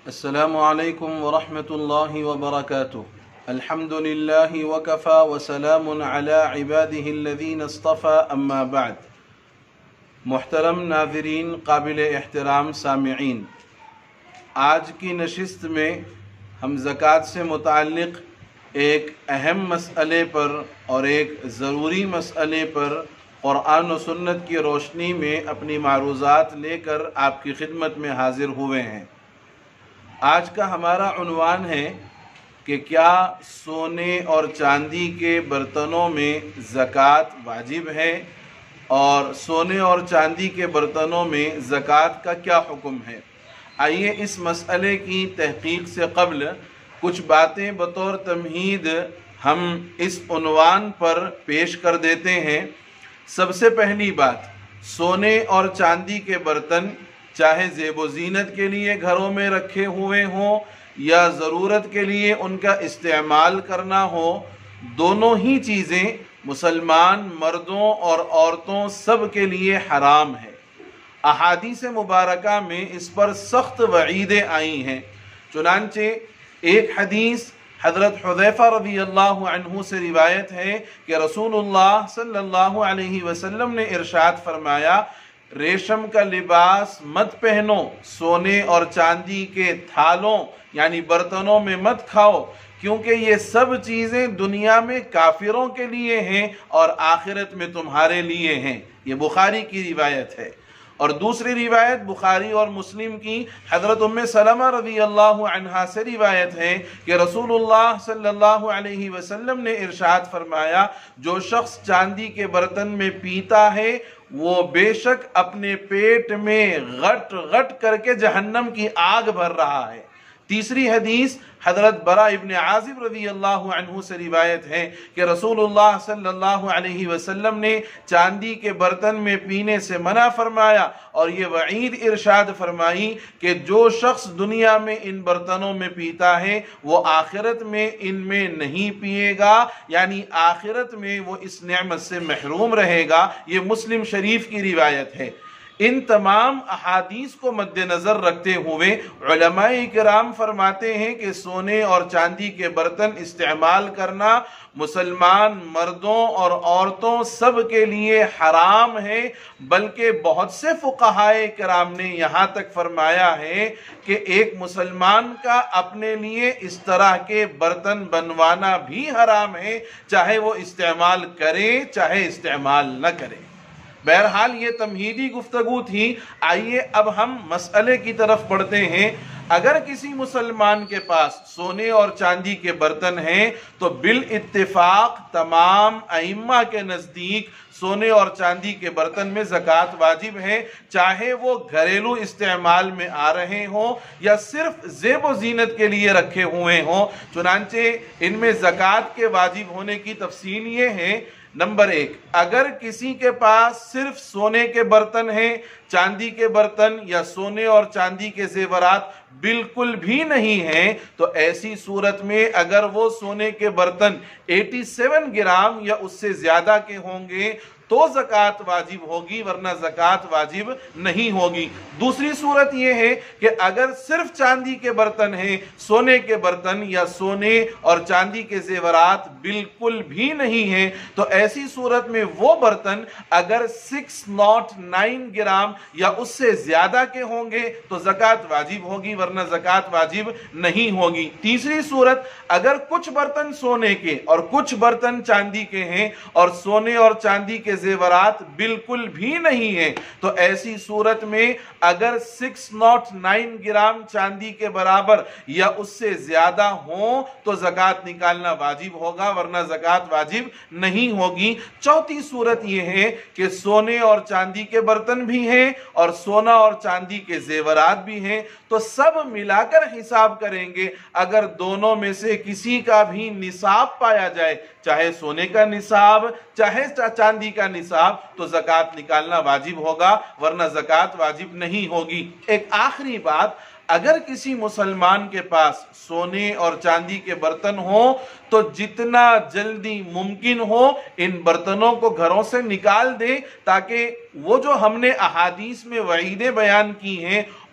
السلام علیکم ورحمۃ اللہ وبرکاتہ۔ الحمد للہ وکفا وسلام علی عباده الذین اصطفى اما بعد۔ محترم ناظرین، قابل احترام سامعین، آج کی نشست میں ہم زکوٰۃ سے متعلق ایک اہم مسئلے پر اور ایک ضروری مسئلے پر قرآن و سنت کی روشنی میں اپنی معروضات لے کر آپ کی خدمت میں حاضر ہوئے ہیں۔ آج کا ہمارا عنوان ہے کہ کیا سونے اور چاندی کے برتنوں میں زکوٰۃ واجب ہے اور سونے اور چاندی کے برتنوں میں زکوٰۃ کا کیا حکم ہے۔ آئیے اس مسئلے کی تحقیق سے قبل کچھ باتیں بطور تمہید ہم اس عنوان پر پیش کر دیتے ہیں۔ سب سے پہلی بات، سونے اور چاندی کے برتن چاہے زیب و زینت کے لیے گھروں میں رکھے ہوئے ہوں یا ضرورت کے لیے ان کا استعمال کرنا ہو، دونوں ہی چیزیں مسلمان مردوں اور عورتوں سب کے لیے حرام ہے۔ احادیث مبارکہ میں اس پر سخت وعیدیں آئی ہیں۔ چنانچہ ایک حدیث حضرت حذیفہ رضی اللہ عنہ سے روایت ہے کہ رسول اللہ صلی اللہ علیہ وسلم نے ارشاد فرمایا، ریشم کا لباس مت پہنو، سونے اور چاندی کے تھالوں یعنی برتنوں میں مت کھاؤ، کیونکہ یہ سب چیزیں دنیا میں کافروں کے لیے ہیں اور آخرت میں تمہارے لیے ہیں۔ یہ بخاری کی روایت ہے۔ اور دوسری روایت بخاری اور مسلم کی حضرت ام سلمہ رضی اللہ عنہا سے روایت ہے کہ رسول اللہ صلی اللہ علیہ وسلم نے ارشاد فرمایا، جو شخص چاندی کے برتن میں پیتا ہے وہ بے شک اپنے پیٹ میں غٹ غٹ کر کے جہنم کی آگ بھر رہا ہے۔ تیسری حدیث حضرت براء ابن عازب رضی اللہ عنہ سے روایت ہے کہ رسول اللہ صلی اللہ علیہ وسلم نے چاندی کے برتن میں پینے سے منع فرمایا اور یہ وعید ارشاد فرمائی کہ جو شخص دنیا میں ان برتنوں میں پیتا ہے وہ آخرت میں ان میں نہیں پیے گا، یعنی آخرت میں وہ اس نعمت سے محروم رہے گا۔ یہ مسلم شریف کی روایت ہے۔ ان تمام احادیث کو مد نظر رکھتے ہوئے علماء کرام فرماتے ہیں کہ سونے اور چاندی کے برتن استعمال کرنا مسلمان مردوں اور عورتوں سب کے لیے حرام ہے، بلکہ بہت سے فقہائے کرام نے یہاں تک فرمایا ہے کہ ایک مسلمان کا اپنے لیے اس طرح کے برتن بنوانا بھی حرام ہے، چاہے وہ استعمال کرے چاہے استعمال نہ کرے۔ بہرحال یہ تمہیدی گفتگو تھی۔ آئیے اب ہم مسئلے کی طرف بڑھتے ہیں۔ اگر کسی مسلمان کے پاس سونے اور چاندی کے برتن ہیں تو بالاتفاق تمام ائمہ کے نزدیک سونے اور چاندی کے برتن میں زکوٰۃ واجب ہے، چاہے وہ گھریلو استعمال میں آ رہے ہوں یا صرف زیب و زینت کے لیے رکھے ہوئے ہوں۔ چنانچہ ان میں زکوٰۃ کے واجب ہونے کی تفصیل یہ ہے، نمبر ایک، اگر کسی کے پاس صرف سونے کے برتن ہیں، چاندی کے برتن یا سونے اور چاندی کے زیورات بالکل بھی نہیں ہیں، تو ایسی صورت میں اگر وہ سونے کے برتن 87 گرام یا اس سے زیادہ کے ہوں گے تو زکوٰۃ واجب ہوگی، ورنہ زکوٰۃ واجب نہیں ہوگی۔ دوسری صورت یہ ہے کہ اگر صرف چاندی کے برتن ہیں، سونے کے برتن یا سونے اور چاندی کے زیورات بالکل بھی نہیں ہیں، تو ایسی صورت میں وہ برتن اگر 609 گرام یا اس سے زیادہ کے ہوں گے تو زکوٰۃ واجب ہوگی، ورنہ زکوٰۃ واجب نہیں ہوگی۔ تیسری صورت، اگر کچھ برتن سونے کے اور کچھ برتن چاندی کے ہیں اور سونے اور چاندی کے زیورات بالکل بھی نہیں ہیں، تو ایسی صورت میں اگر 609 گرام چاندی کے برابر یا اس سے زیادہ ہوں تو زکوٰۃ نکالنا واجب ہوگا، ورنہ زکوٰۃ واجب نہیں ہوگی۔ چوتھی صورت یہ ہے کہ سونے اور چاندی کے برتن بھی ہیں اور سونا اور چاندی کے زیورات بھی ہیں، تو سب ملا کر حساب کریں گے۔ اگر دونوں میں سے کسی کا بھی نصاب پایا جائے، چاہے سونے کا نصاب چاہے چاندی کا نصاب، تو زکوٰۃ نکالنا واجب ہوگا، ورنہ زکوٰۃ واجب نہیں ہوگی۔ ایک آخری بات، اگر کسی مسلمان کے پاس سونے اور چاندی کے برتن ہوں تو جتنا جلدی ممکن ہو ان برتنوں کو گھروں سے نکال دے، تاکہ وہ جو ہم نے احادیث میں وعیدیں بیان کی ہیں